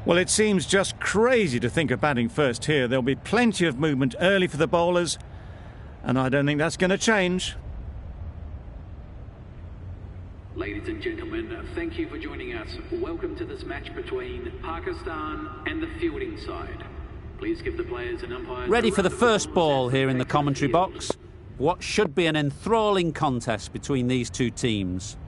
Well, it seems just crazy to think of batting first here. There'll be plenty of movement early for the bowlers, and I don't think that's going to change. Ladies and gentlemen, thank you for joining us. Welcome to this match between Pakistan and the fielding side. Please give the players and umpires... Ready for the first ball here in the commentary box. What should be an enthralling contest between these two teams.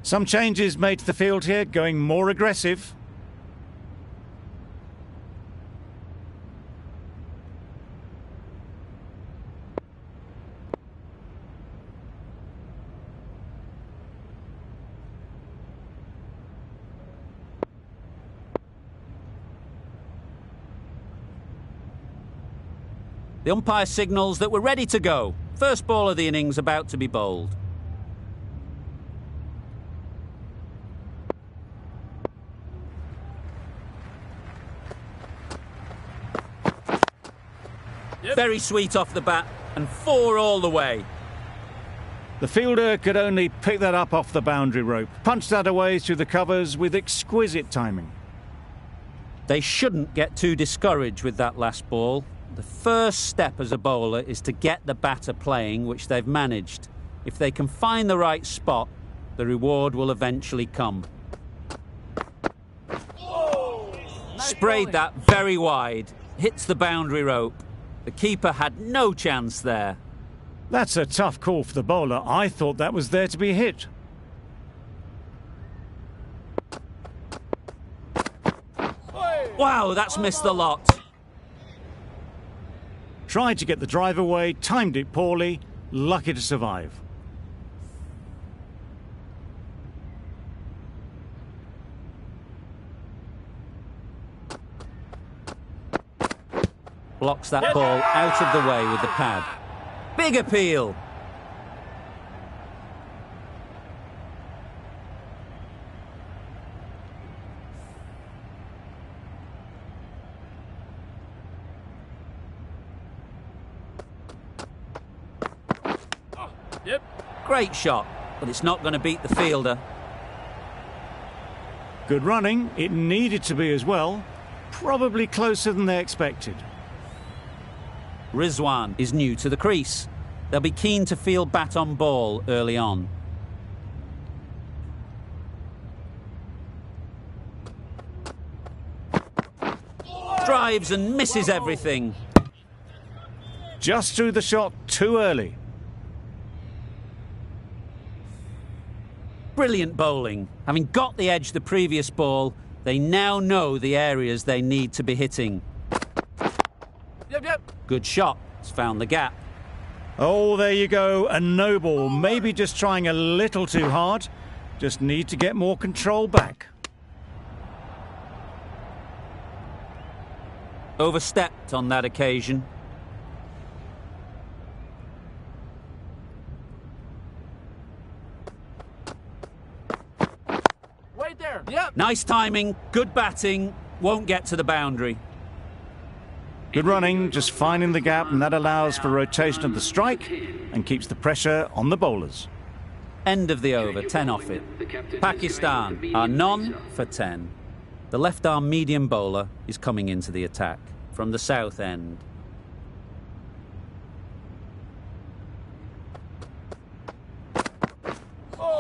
Some changes made to the field here, going more aggressive. The umpire signals that we're ready to go. First ball of the innings about to be bowled. Very sweet off the bat, and 4 all the way. The fielder could only pick that up off the boundary rope. Punched that away through the covers with exquisite timing. They shouldn't get too discouraged with that last ball. The first step as a bowler is to get the batter playing, which they've managed. If they can find the right spot, the reward will eventually come. Sprayed that very wide. Hits the boundary rope. The keeper had no chance there. That's a tough call for the bowler. I thought that was there to be hit. Wow, that's missed the lot. Tried to get the drive away, timed it poorly, lucky to survive. Blocks that ball out of the way with the pad. Big appeal. Great shot, but it's not going to beat the fielder. Good running. It needed to be as well. Probably closer than they expected. Rizwan is new to the crease. They'll be keen to field bat on ball early on. Drives and misses everything. Just threw the shot too early. Brilliant bowling. Having got the edge the previous ball, they now know the areas they need to be hitting. Good shot. It's found the gap. Oh, there you go. A no ball. Maybe just trying a little too hard. Just need to get more control back. Overstepped on that occasion. Right there. Yep. Nice timing. Good batting. Won't get to the boundary. Good running, just finding the gap, and that allows for rotation of the strike and keeps the pressure on the bowlers. End of the over, 10 off it. Pakistan are none for 10. The left-arm medium bowler is coming into the attack from the south end.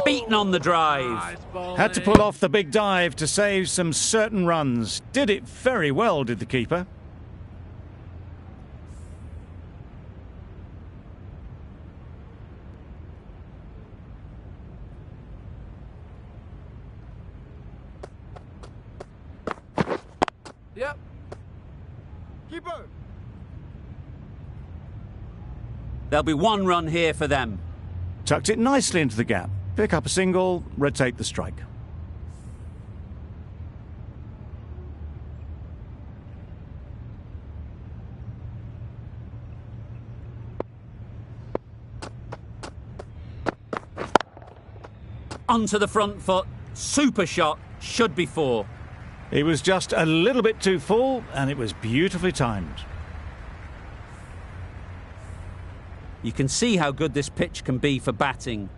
Beaten on the drive. Had to pull off the big dive to save some certain runs. Did it very well, did the keeper. Yep. Keeper. There'll be 1 run here for them. Tucked it nicely into the gap. Pick up a single, rotate the strike. Onto the front foot. Super shot. Should be 4. It was just a little bit too full, and it was beautifully timed. You can see how good this pitch can be for batting.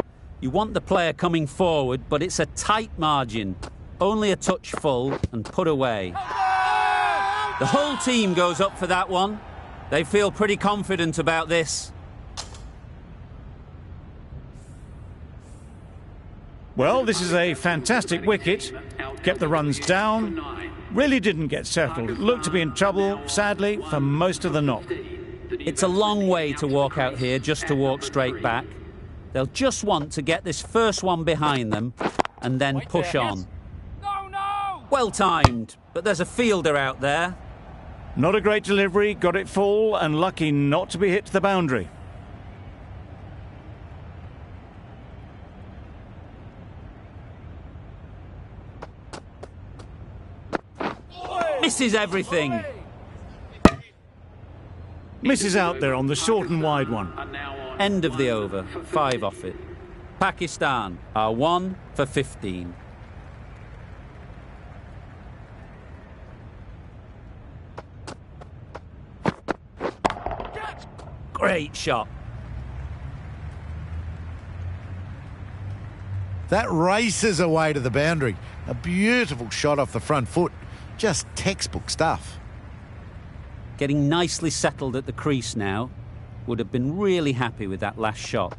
You want the player coming forward, but it's a tight margin. Only a touch full and put away. The whole team goes up for that one. They feel pretty confident about this. Well, this is a fantastic wicket. Kept the runs down. Really didn't get settled. Looked to be in trouble, sadly, for most of the knock. It's a long way to walk out here just to walk straight back. They'll just want to get this first one behind them and then push on. Well timed, but there's a fielder out there. Not a great delivery, got it full and lucky not to be hit to the boundary. Misses everything. Misses out there on the short and wide one. End of the over, 5 off it. Pakistan are 1 for 15. Great shot. That races away to the boundary. A beautiful shot off the front foot. Just textbook stuff. Getting nicely settled at the crease now. Would have been really happy with that last shot.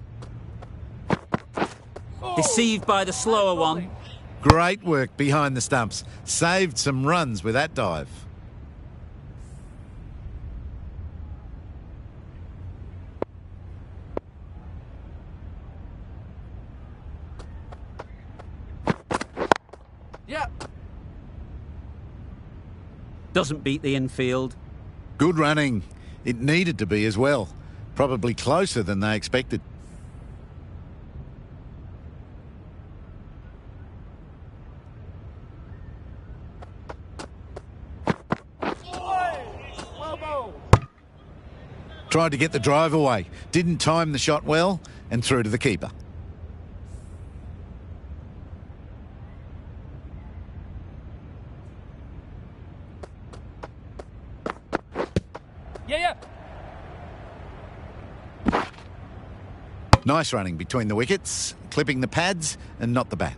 Deceived by the slower one. Great work behind the stumps. Saved some runs with that dive. Doesn't beat the infield. Good running. It needed to be as well. Probably closer than they expected. Tried to get the drive away. Didn't time the shot well and through to the keeper. Nice running between the wickets, clipping the pads and not the bat.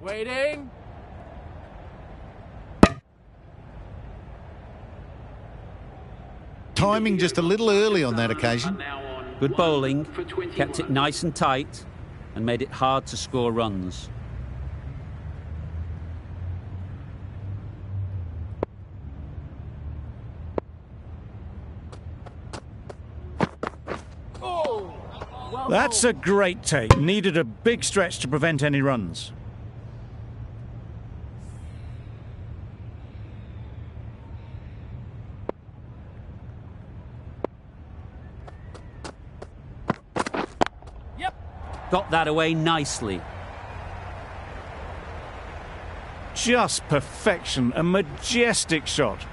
Waiting. Timing just a little early on that occasion. Good bowling, kept it nice and tight and made it hard to score runs. That's a great take. Needed a big stretch to prevent any runs. Got that away nicely. Just perfection, a majestic shot.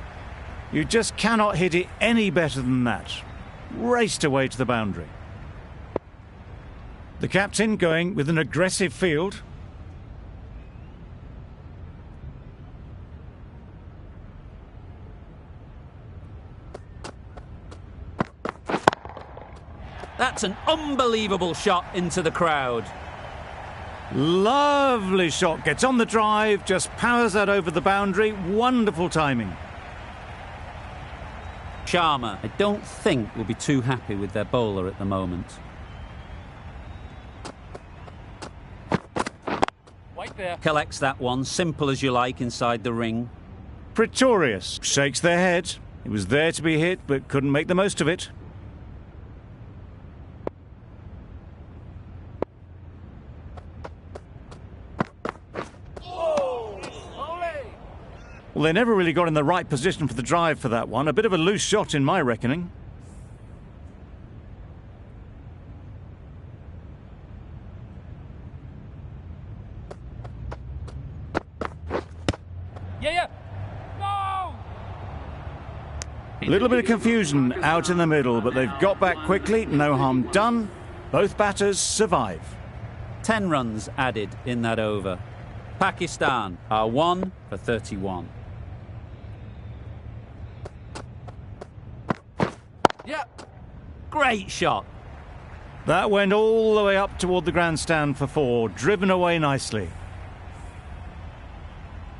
You just cannot hit it any better than that. Raced away to the boundary. The captain going with an aggressive field. That's an unbelievable shot into the crowd. Lovely shot. Gets on the drive, just powers that over the boundary. Wonderful timing. Sharma, I don't think, will be too happy with their bowler at the moment. Collects that one, simple as you like, inside the ring. Pretorius shakes their head. It was there to be hit, but couldn't make the most of it. Well, they never really got in the right position for the drive for that one. A bit of a loose shot in my reckoning. Yeah. No! A little bit of confusion out in the middle, but they've got back quickly. No harm done. Both batters survive. 10 runs added in that over. Pakistan are 1 for 31. Yeah. Great shot. That went all the way up toward the grandstand for 4, driven away nicely.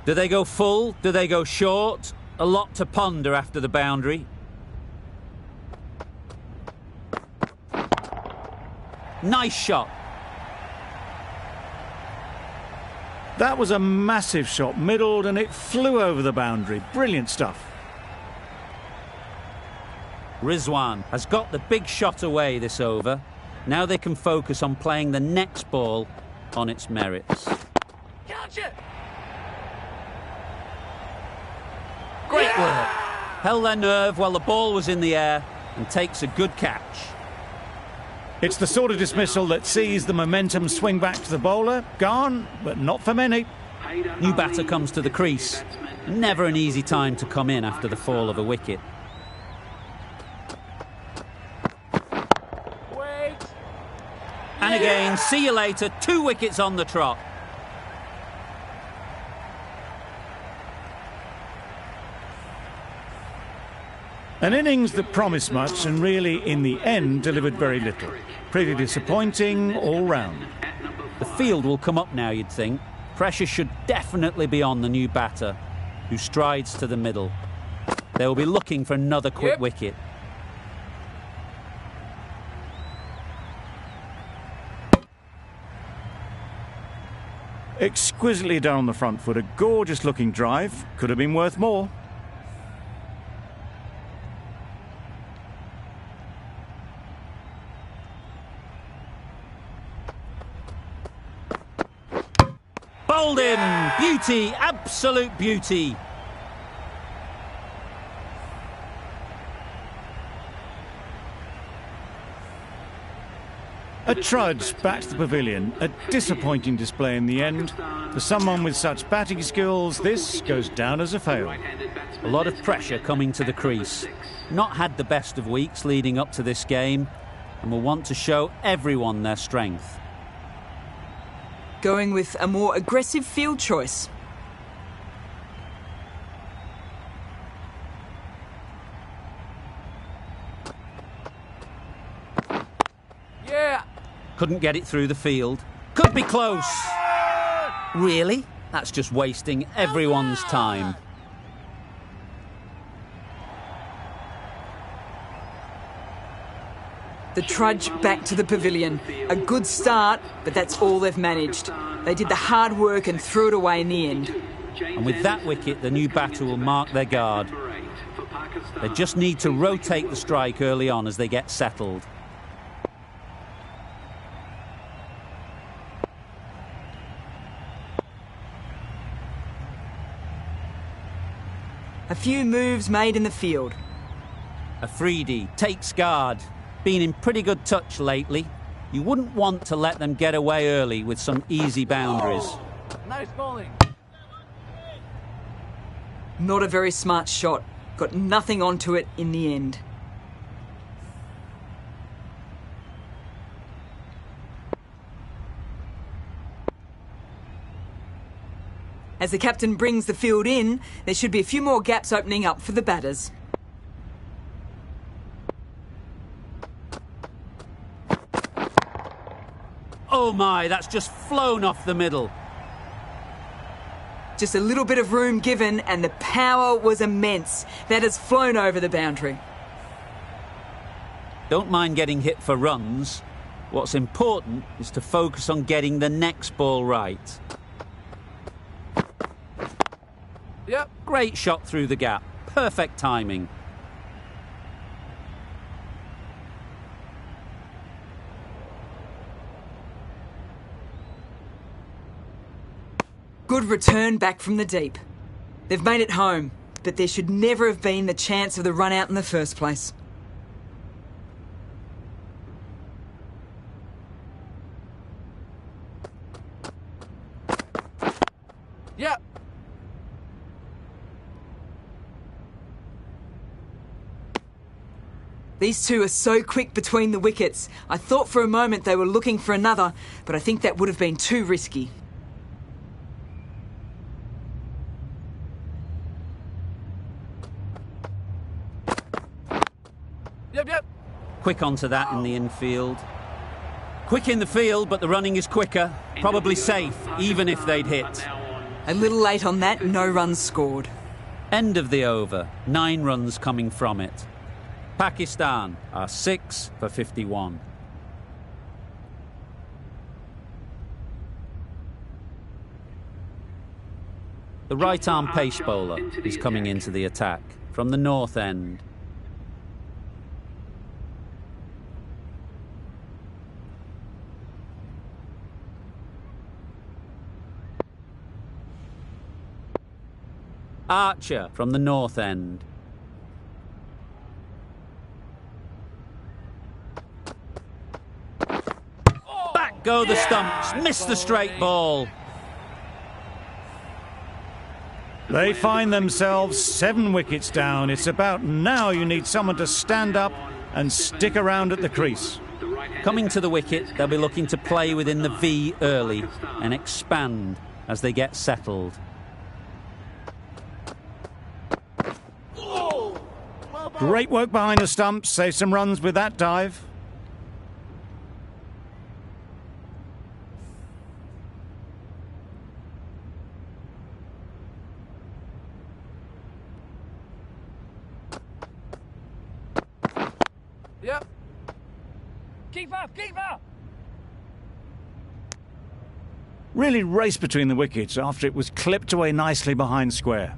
Do they go full? Do they go short? A lot to ponder after the boundary. Nice shot. That was a massive shot, middled, and it flew over the boundary. Brilliant stuff. Rizwan has got the big shot away this over. Now they can focus on playing the next ball on its merits. Gotcha! Great work. Held their nerve while the ball was in the air and takes a good catch. It's the sort of dismissal that sees the momentum swing back to the bowler. Gone, but not for many. New batter comes to the crease. Never an easy time to come in after the fall of a wicket. Wait! And again, see you later, 2 wickets on the trot. An innings that promised much and really, in the end, delivered very little. Pretty disappointing all round. The field will come up now, you'd think. Pressure should definitely be on the new batter, who strides to the middle. They will be looking for another quick wicket. Exquisitely done on the front foot. A gorgeous looking drive. Could have been worth more. Bowled him! Beauty, absolute beauty. A trudge back to the pavilion. A disappointing display in the end. For someone with such batting skills, this goes down as a fail. A lot of pressure coming to the crease. Not had the best of weeks leading up to this game, and will want to show everyone their strength. Going with a more aggressive field choice. Yeah! Couldn't get it through the field. Could be close. Really? That's just wasting everyone's time. The trudge back to the pavilion. A good start, but that's all they've managed. They did the hard work and threw it away in the end. And with that wicket, the new batter will mark their guard. They just need to rotate the strike early on as they get settled. A few moves made in the field. Afridi takes guard. Been in pretty good touch lately. You wouldn't want to let them get away early with some easy boundaries. Nice bowling. Not a very smart shot. Got nothing onto it in the end. As the captain brings the field in, there should be a few more gaps opening up for the batters. Oh my, that's just flown off the middle. Just a little bit of room given and the power was immense. That has flown over the boundary. Don't mind getting hit for runs. What's important is to focus on getting the next ball right. Yep. Great shot through the gap. Perfect timing. Good return back from the deep. They've made it home, but there should never have been the chance of the run out in the first place. Yep. These two are so quick between the wickets. I thought for a moment they were looking for another, but I think that would have been too risky. Yep. Quick onto that in the infield. Quick in the field, but the running is quicker. Probably safe, even if they'd hit. A little late on that, no runs scored. End of the over. 9 runs coming from it. Pakistan are 6 for 51. The right-arm pace bowler is coming into the attack from the north end. Archer from the north end. Back go the stumps, missed the straight ball. They find themselves 7 wickets down. It's about now you need someone to stand up and stick around at the crease. Coming to the wicket, they'll be looking to play within the V early and expand as they get settled. Great work behind the stumps. Save some runs with that dive. Yep. Keep up. Really raced between the wickets after it was clipped away nicely behind square.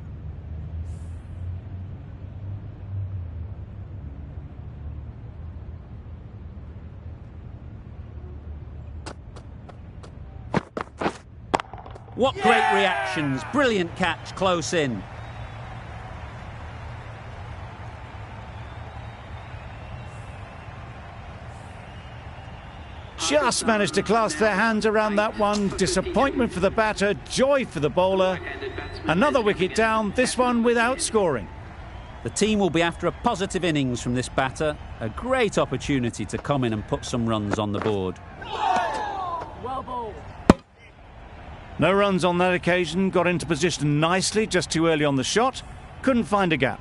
What great reactions. Brilliant catch close in. Just managed to clasp their hands around that one. Disappointment for the batter, joy for the bowler. Another wicket down, this one without scoring. The team will be after a positive innings from this batter. A great opportunity to come in and put some runs on the board. Well bowled. No runs on that occasion, got into position nicely, just too early on the shot. Couldn't find a gap.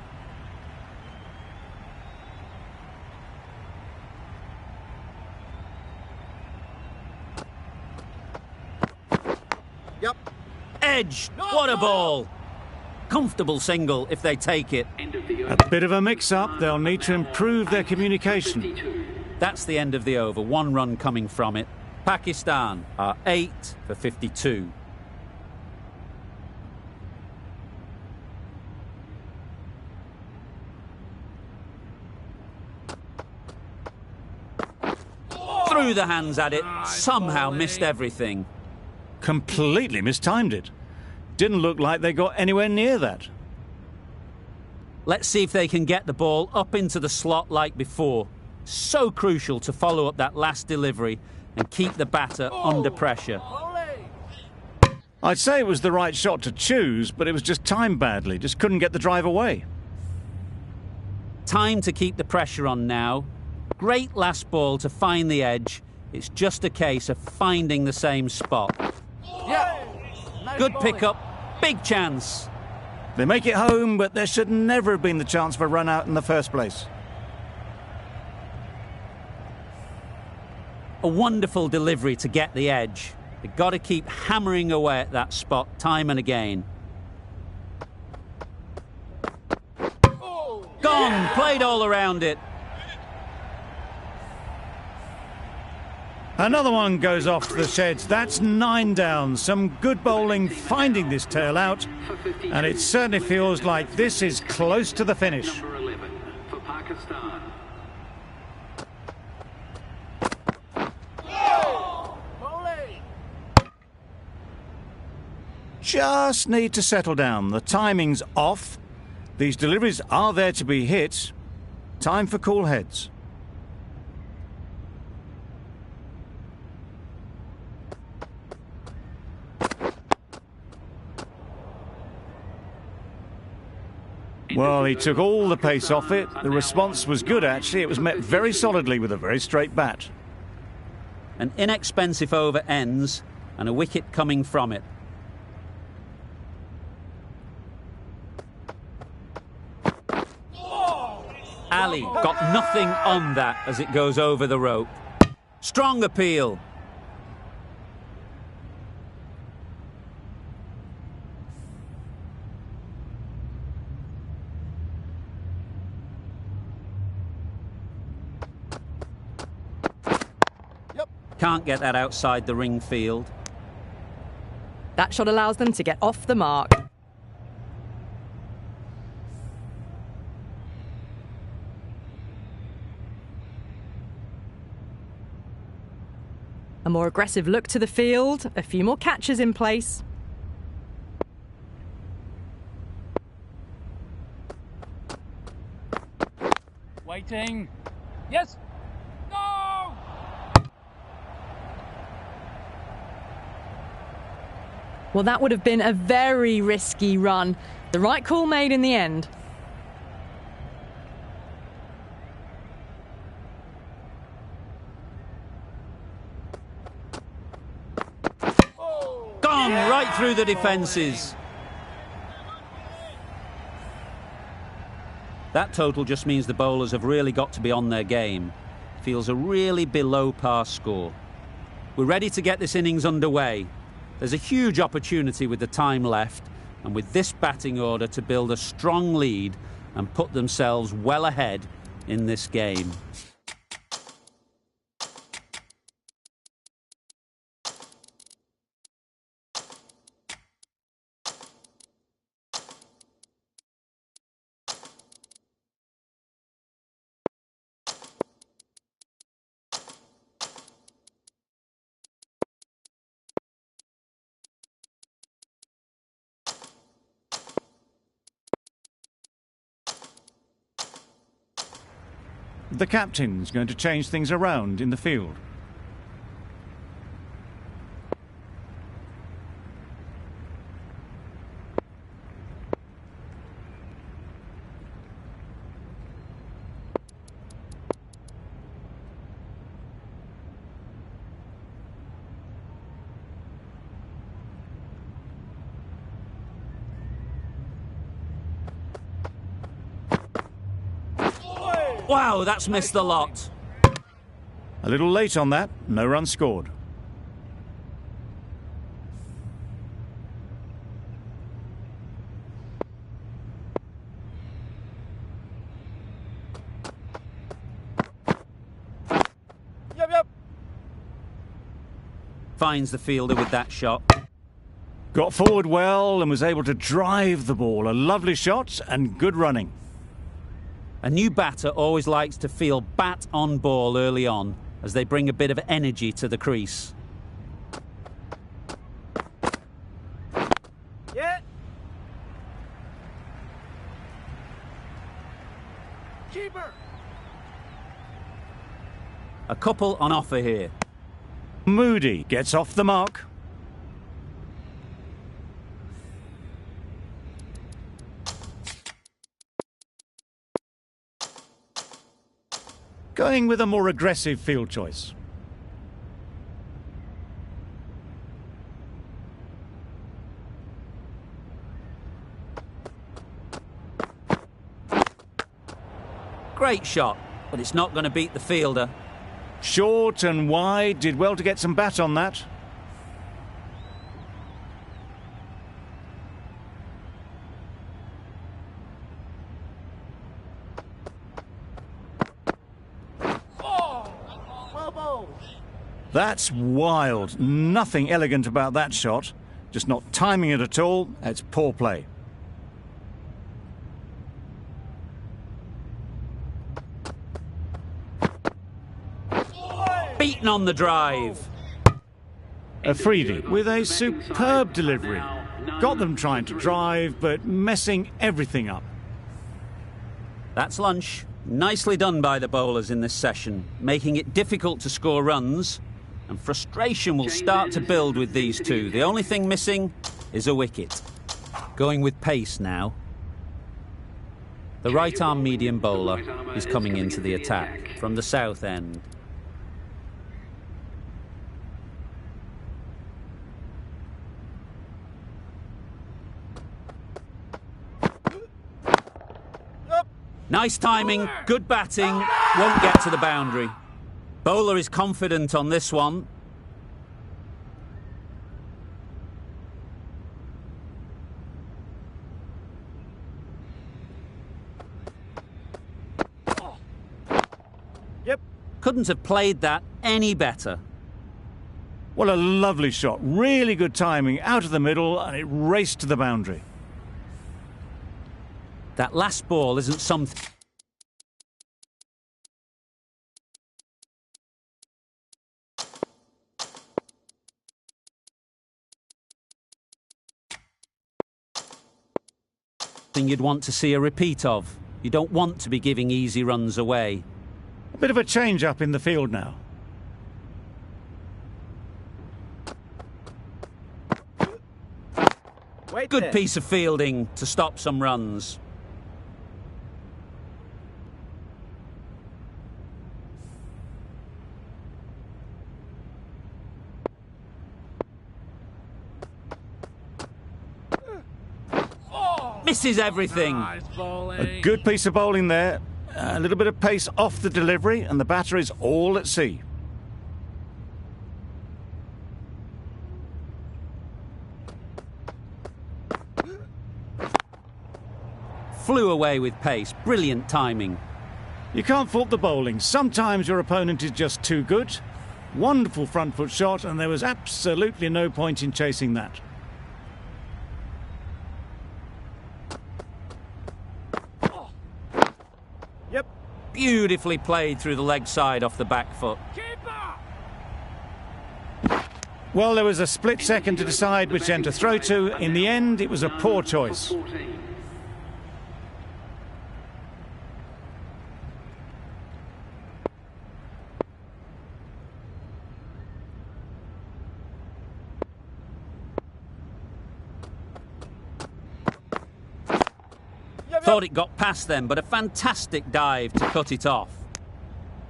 Edge, what a ball! Comfortable single if they take it. A bit of a mix-up, they'll need to improve their communication. That's the end of the over, 1 run coming from it. Pakistan are 8 for 52. Threw the hands at it, somehow missed everything. Completely mistimed it. Didn't look like they got anywhere near that. Let's see if they can get the ball up into the slot like before. So crucial to follow up that last delivery and keep the batter under pressure. I'd say it was the right shot to choose, but it was just timed badly. Just couldn't get the drive away. Time to keep the pressure on now. Great last ball to find the edge. It's just a case of finding the same spot. Yeah. Nice Good bowling. pickup, big chance. They make it home, but there should never have been the chance for a run out in the first place. A wonderful delivery to get the edge. They've got to keep hammering away at that spot time and again. Gone, played all around it. Another one goes off to the sheds. That's 9 down. Some good bowling finding this tail out. And it certainly feels like this is close to the finish. Number 11 for Pakistan. Bowling. just need to settle down. The timing's off. These deliveries are there to be hit. Time for cool heads. Well, he took all the pace off it. The response was good, actually. It was met very solidly with a very straight bat. An inexpensive over ends and a wicket coming from it. Ali got nothing on that as it goes over the rope. Strong appeal. Can't get that outside the ring field. That shot allows them to get off the mark. A more aggressive look to the field, a few more catches in place. Waiting. Yes. No! Well, that would have been a very risky run. The right call made in the end. Gone right through the defences. That total just means the bowlers have really got to be on their game. Feels a really below par score. We're ready to get this innings underway. There's a huge opportunity with the time left and with this batting order to build a strong lead and put themselves well ahead in this game. The captain's going to change things around in the field. Wow, that's missed the lot. A little late on that, no run scored. Yep. Finds the fielder with that shot. Got forward well and was able to drive the ball. A lovely shot and good running. A new batter always likes to feel bat on ball early on as they bring a bit of energy to the crease. Yeah. Keeper. A couple on offer here. Moody gets off the mark. Going with a more aggressive field choice. Great shot, but it's not going to beat the fielder. Short and wide, did well to get some bat on that. That's wild. Nothing elegant about that shot. Just not timing it at all. It's poor play. Beaten on the drive. Afridi with a superb delivery. Now, got them trying to drive, but messing everything up. That's lunch. Nicely done by the bowlers in this session, making it difficult to score runs, and frustration will start to build with these two. The only thing missing is a wicket. Going with pace now. The right-arm medium bowler is coming into the attack from the south end. Nice timing, good batting, won't get to the boundary. Bowler is confident on this one. Yep. Couldn't have played that any better. What a lovely shot. Really good timing, out of the middle, and it raced to the boundary. That last ball isn't something you'd want to see a repeat of. You don't want to be giving easy runs away. A bit of a change-up in the field now. Good piece of fielding to stop some runs. Misses everything. A good piece of bowling there. A little bit of pace off the delivery, and the batter is all at sea. Flew away with pace. Brilliant timing. You can't fault the bowling. Sometimes your opponent is just too good. Wonderful front foot shot, and there was absolutely no point in chasing that. Yep. Beautifully played through the leg side off the back foot. Well, there was a split second to decide which end to throw to. In the end, it was a poor choice. Thought it got past them, but a fantastic dive to cut it off.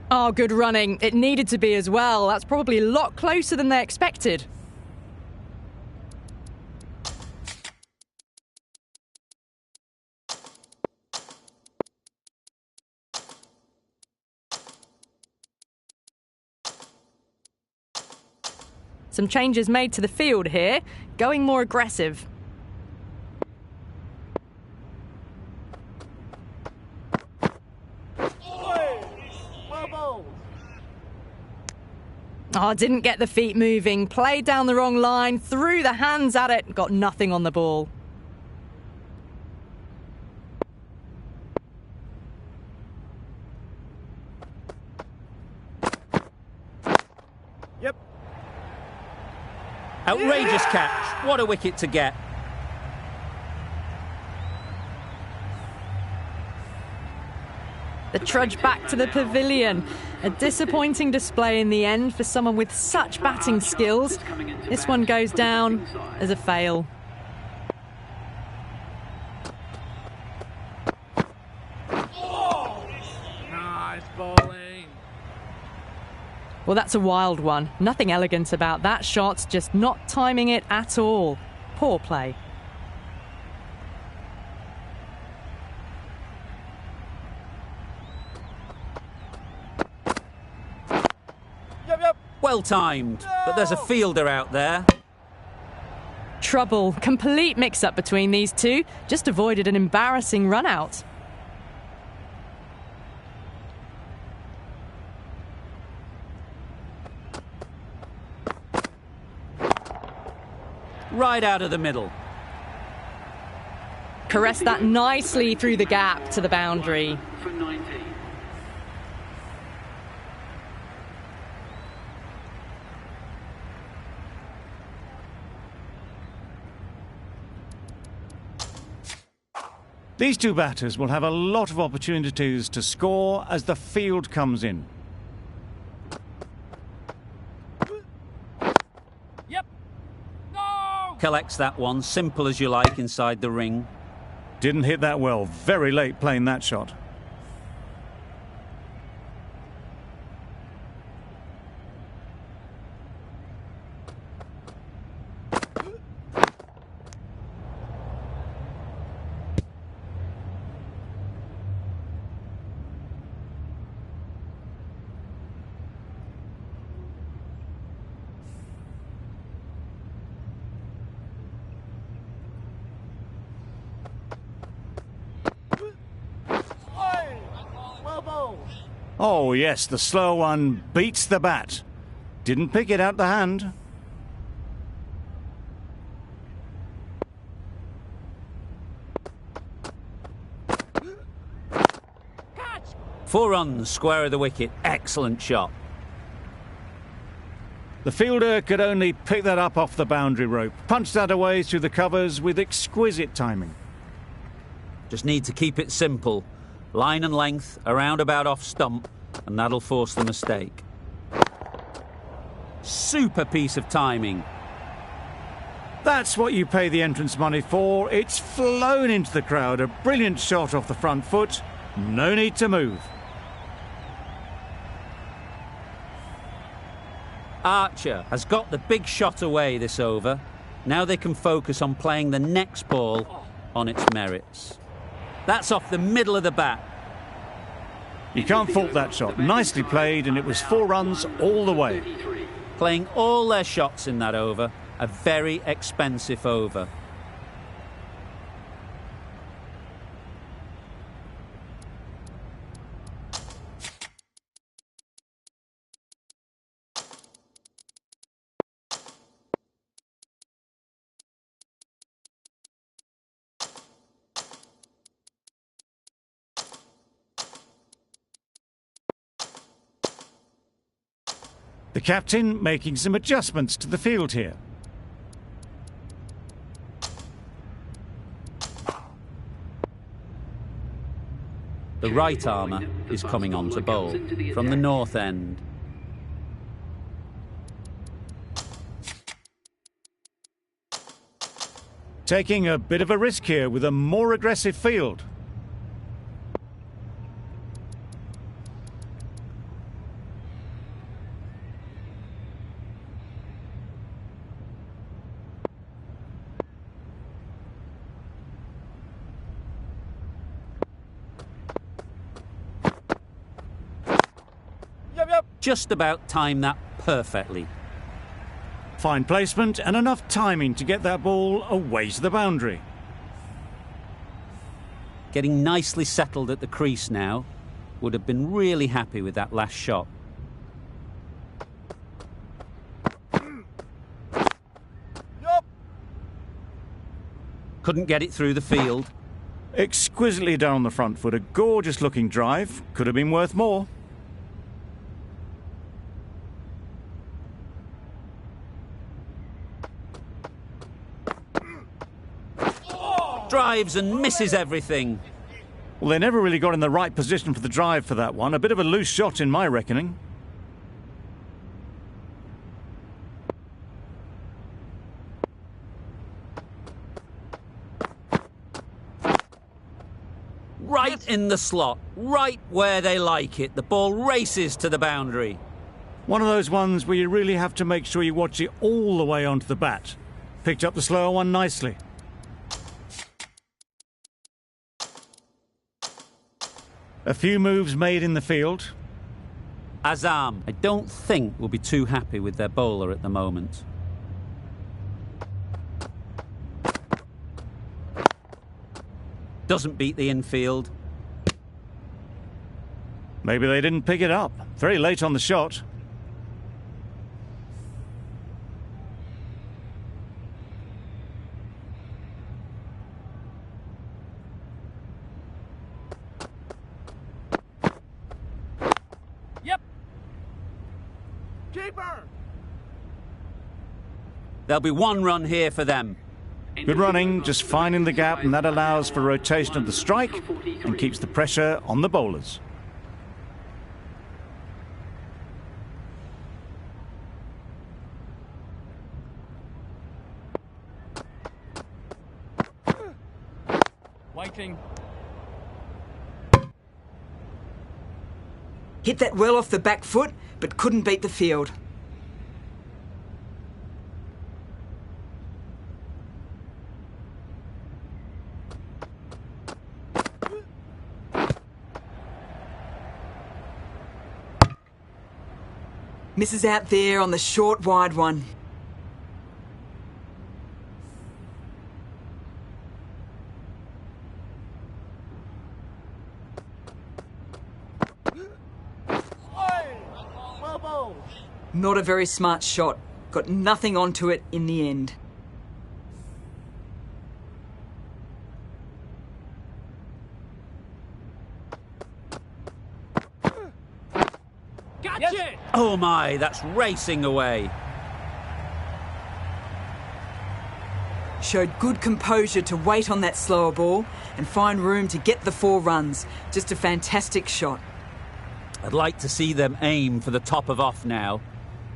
Oh, good running. It needed to be as well. That's probably a lot closer than they expected. Some changes made to the field here, going more aggressive. Oh, didn't get the feet moving, played down the wrong line, threw the hands at it, got nothing on the ball. Yep. Outrageous catch. What a wicket to get. The trudge back to the pavilion. A disappointing display in the end for someone with such batting skills. This one goes down as a fail. Nice bowling. Well, that's a wild one. Nothing elegant about that shot, just not timing it at all. Poor play. Well timed, but there's a fielder out there. Trouble. Complete mix-up between these two. Just avoided an embarrassing run-out. Right out of the middle. Caressed that nicely through the gap to the boundary. For 19. These two batters will have a lot of opportunities to score as the field comes in. Yep. No! Collects that one, simple as you like, inside the ring. Didn't hit that well. Very late playing that shot. Oh yes, the slow one beats the bat. Didn't pick it out the hand. Catch! 4 runs, square of the wicket. Excellent shot. The fielder could only pick that up off the boundary rope. Punched that away through the covers with exquisite timing. Just need to keep it simple. Line and length, around about off stump, and that'll force the mistake. Super piece of timing. That's what you pay the entrance money for. It's flown into the crowd. A brilliant shot off the front foot. No need to move. Archer has got the big shot away this over. Now they can focus on playing the next ball on its merits. That's off the middle of the bat. You can't fault that shot. Nicely played, and it was 4 runs all the way. Playing all their shots in that over. A very expensive over. The captain making some adjustments to the field here. The right armour is coming on to bowl from the north end. Taking a bit of a risk here with a more aggressive field. Just about timed that perfectly. Fine placement and enough timing to get that ball away to the boundary. Getting nicely settled at the crease now. Would have been really happy with that last shot. Couldn't get it through the field. Exquisitely done on the front foot. A gorgeous looking drive. Could have been worth more. Drives and misses everything. Well, they never really got in the right position for the drive for that one. A bit of a loose shot in my reckoning. Right in the slot, right where they like it. The ball races to the boundary. One of those ones where you really have to make sure you watch it all the way onto the bat. Picked up the slower one nicely. A few moves made in the field. Azam, I don't think will be too happy with their bowler at the moment. Doesn't beat the infield. Maybe they didn't pick it up. Very late on the shot. Yep. Keeper. There'll be 1 run here for them. Good running, just finding the gap, and that allows for rotation of the strike and keeps the pressure on the bowlers. Waiting. Hit that well off the back foot, but couldn't beat the field. Misses out there on the short wide one. Not a very smart shot. Got nothing onto it in the end. Catch it! Oh my, that's racing away. Showed good composure to wait on that slower ball and find room to get the 4 runs. Just a fantastic shot. I'd like to see them aim for the top of off now.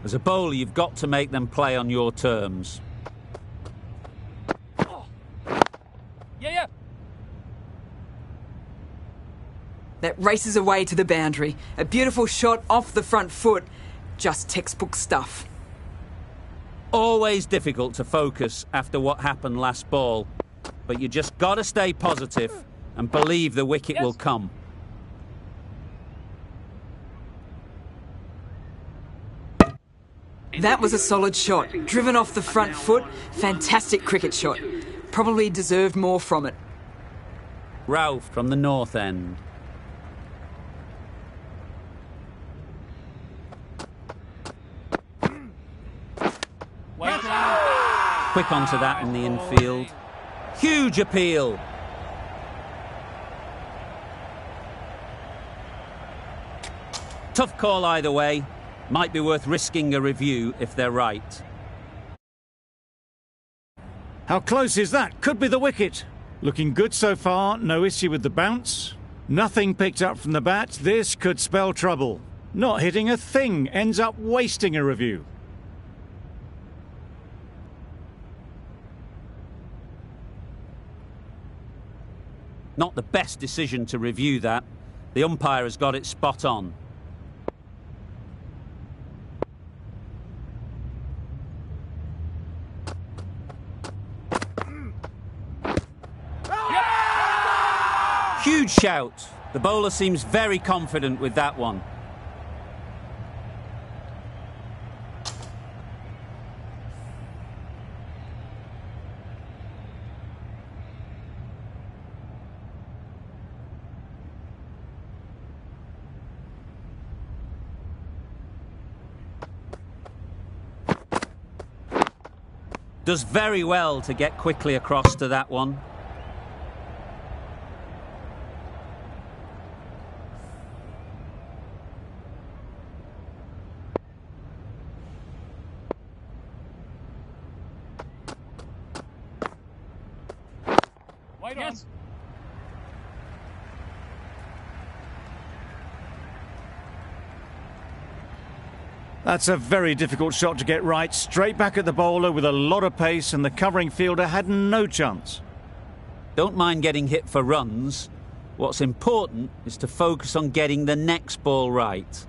As a bowler, you've got to make them play on your terms. Yeah. That races away to the boundary. A beautiful shot off the front foot. Just textbook stuff. Always difficult to focus after what happened last ball, but you just got to stay positive and believe the wicket will come. That was a solid shot. Driven off the front foot. Fantastic cricket shot. Probably deserved more from it. Ralph from the north end. Quick onto that in the infield. Huge appeal. Tough call either way. Might be worth risking a review if they're right. How close is that? Could be the wicket. Looking good so far, no issue with the bounce. Nothing picked up from the bat. This could spell trouble. Not hitting a thing ends up wasting a review. Not the best decision to review that. The umpire has got it spot on. Huge shout. The bowler seems very confident with that one. Does very well to get quickly across to that one. Wait on. That's a very difficult shot to get right. Straight back at the bowler with a lot of pace, and the covering fielder had no chance. Don't mind getting hit for runs. What's important is to focus on getting the next ball right.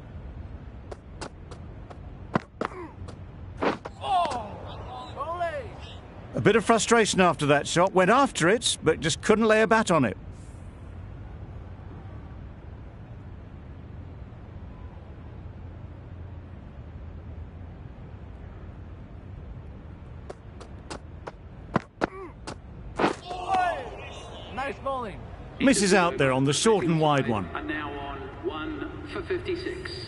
A bit of frustration after that shot. Went after it, but just couldn't lay a bat on it. Nice bowling. Misses out there on the short and wide one. And now on 1 for 56.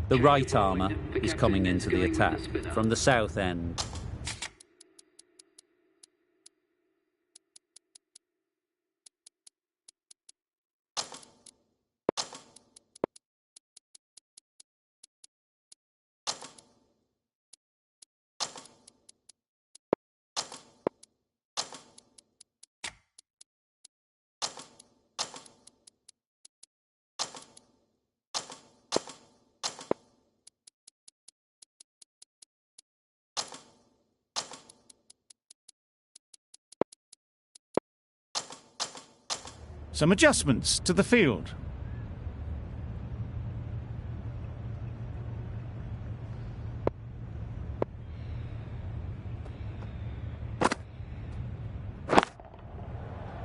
The right armour is coming into the attack from the south end. Some adjustments to the field.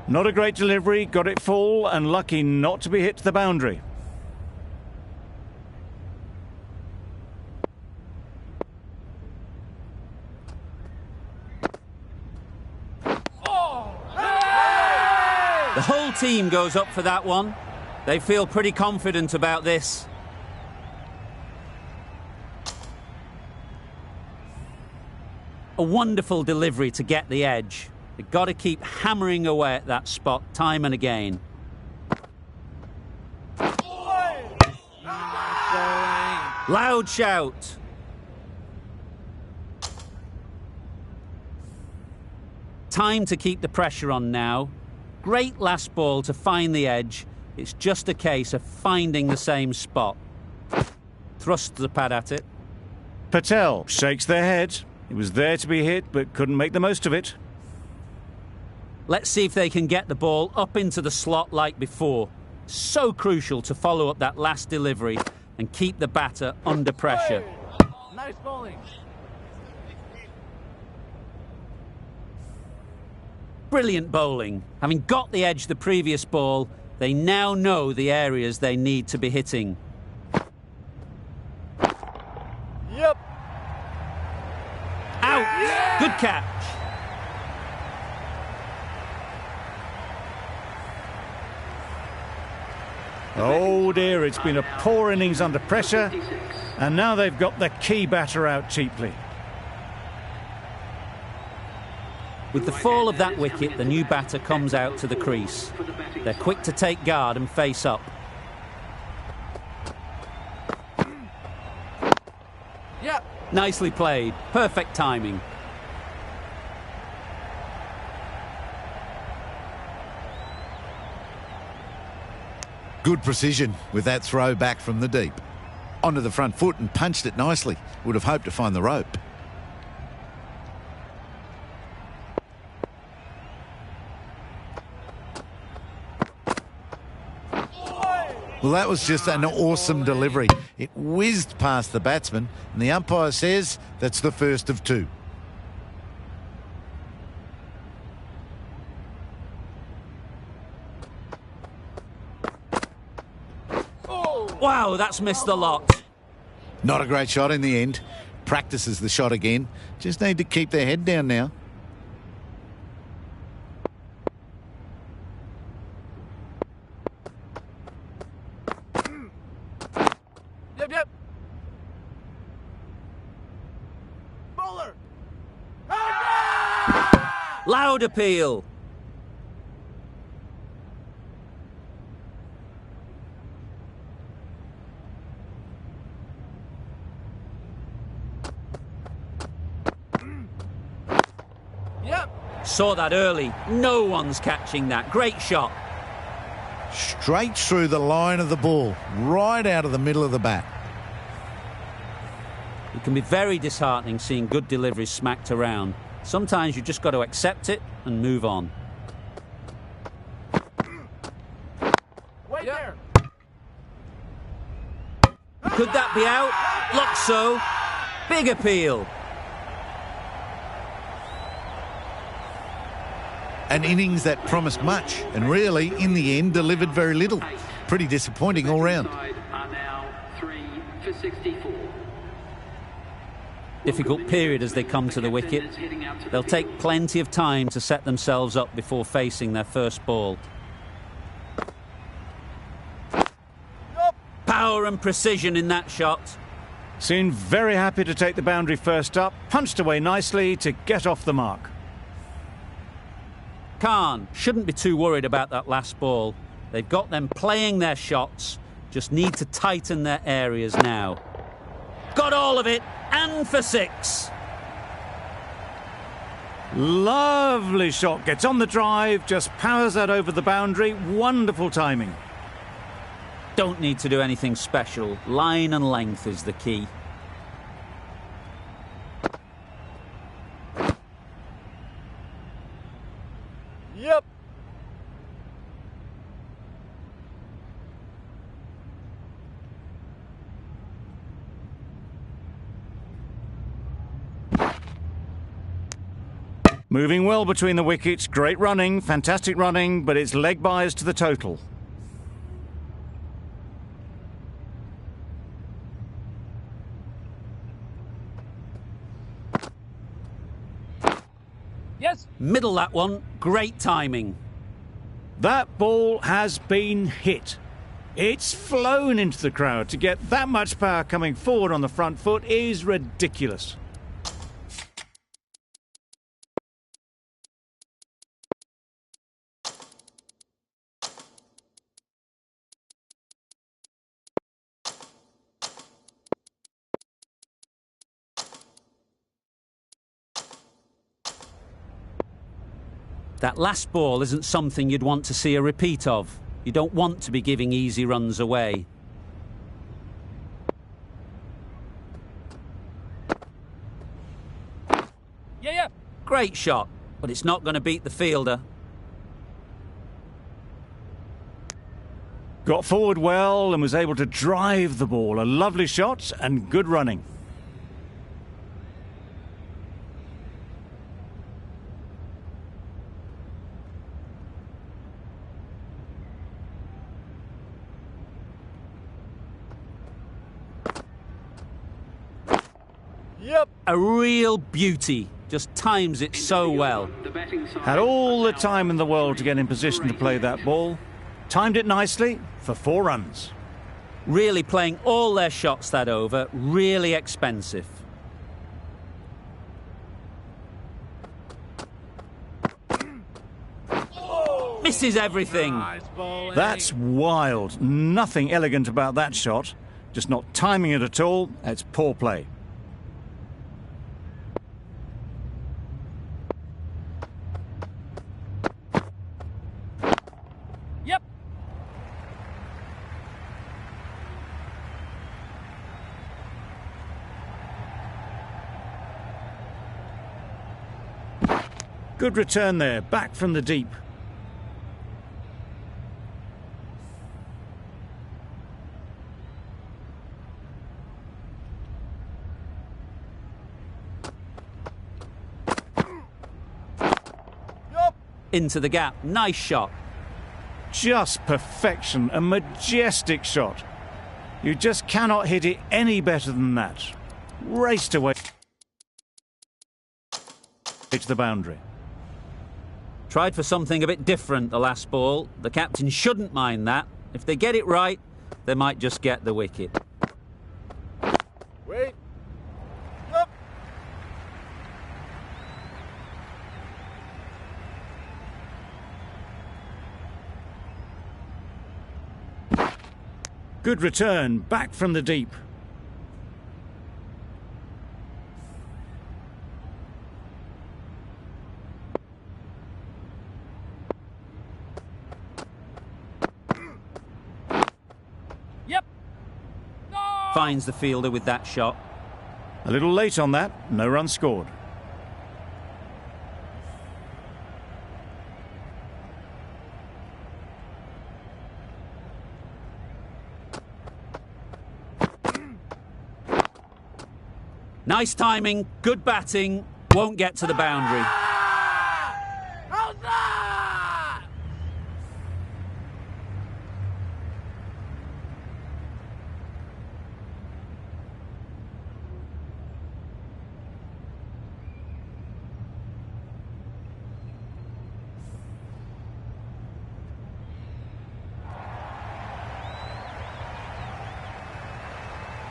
Not a great delivery, got it full and lucky not to be hit to the boundary. The whole team goes up for that one. They feel pretty confident about this. A wonderful delivery to get the edge. They've got to keep hammering away at that spot time and again. Loud shout. Time to keep the pressure on now. Great last ball to find the edge. It's just a case of finding the same spot. Thrust the pad at it. Patel shakes their head. It was there to be hit, but couldn't make the most of it. Let's see if they can get the ball up into the slot like before. So crucial to follow up that last delivery and keep the batter under pressure. Nice bowling. Brilliant bowling. Having got the edge the previous ball, they now know the areas they need to be hitting. Yep. Out! Yeah. Good catch. Oh dear, it's been a poor innings under pressure, and now they've got the key batter out cheaply. With the fall of that wicket, the new batter comes out to the crease. They're quick to take guard and face up. Yep. Nicely played. Perfect timing. Good precision with that throw back from the deep. Onto the front foot and punched it nicely. Would have hoped to find the rope. Well, that was just an awesome delivery. It whizzed past the batsman, and the umpire says that's the first of two. Wow, that's missed the lot. Not a great shot in the end. Practices the shot again. Just need to keep their head down now. Yep. Bowler. Loud appeal. Yep. Saw that early. No one's catching that. Great shot. Straight through the line of the ball, right out of the middle of the bat. It can be very disheartening seeing good deliveries smacked around. Sometimes you've just got to accept it and move on. Wait there. Could that be out? Looks so. Big appeal. An innings that promised much and really, in the end, delivered very little. Pretty disappointing all round. Are now 3 for 64. Difficult period as they come to the wicket. They'll take plenty of time to set themselves up before facing their first ball. Power and precision in that shot. Seemed very happy to take the boundary first up, punched away nicely to get off the mark. Khan shouldn't be too worried about that last ball. They've got them playing their shots, just need to tighten their areas now. Got all of it, and for 6. Lovely shot, gets on the drive, just powers that over the boundary. Wonderful timing. Don't need to do anything special. Line and length is the key. Yep. Moving well between the wickets, great running, fantastic running, but it's leg byes to the total. Yes. Middle that one, great timing. That ball has been hit. It's flown into the crowd. To get that much power coming forward on the front foot is ridiculous. That last ball isn't something you'd want to see a repeat of. You don't want to be giving easy runs away. Yeah. Great shot, but it's not going to beat the fielder. Got forward well and was able to drive the ball. A lovely shot and good running. Yep. A real beauty. Just times it so well. Had all the time in the world to get in position to play that ball. Timed it nicely for 4 runs. Really playing all their shots that over. Really expensive. Misses everything. That's wild. Nothing elegant about that shot. Just not timing it at all. It's poor play. Yep. Good return there, back from the deep. Into the gap. Nice shot. Just perfection, a majestic shot. You just cannot hit it any better than that. Raced away to the boundary. Tried for something a bit different the last ball. The captain shouldn't mind that. If they get it right, they might just get the wicket. Wait. Yep. Good return, back from the deep. Yep. No! Finds the fielder with that shot. A little late on that, no run scored. Nice timing, good batting, won't get to the boundary. How's that?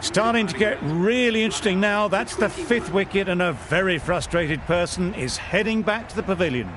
Starting to get really interesting now. That's the 5th wicket and a very frustrated person is heading back to the pavilion.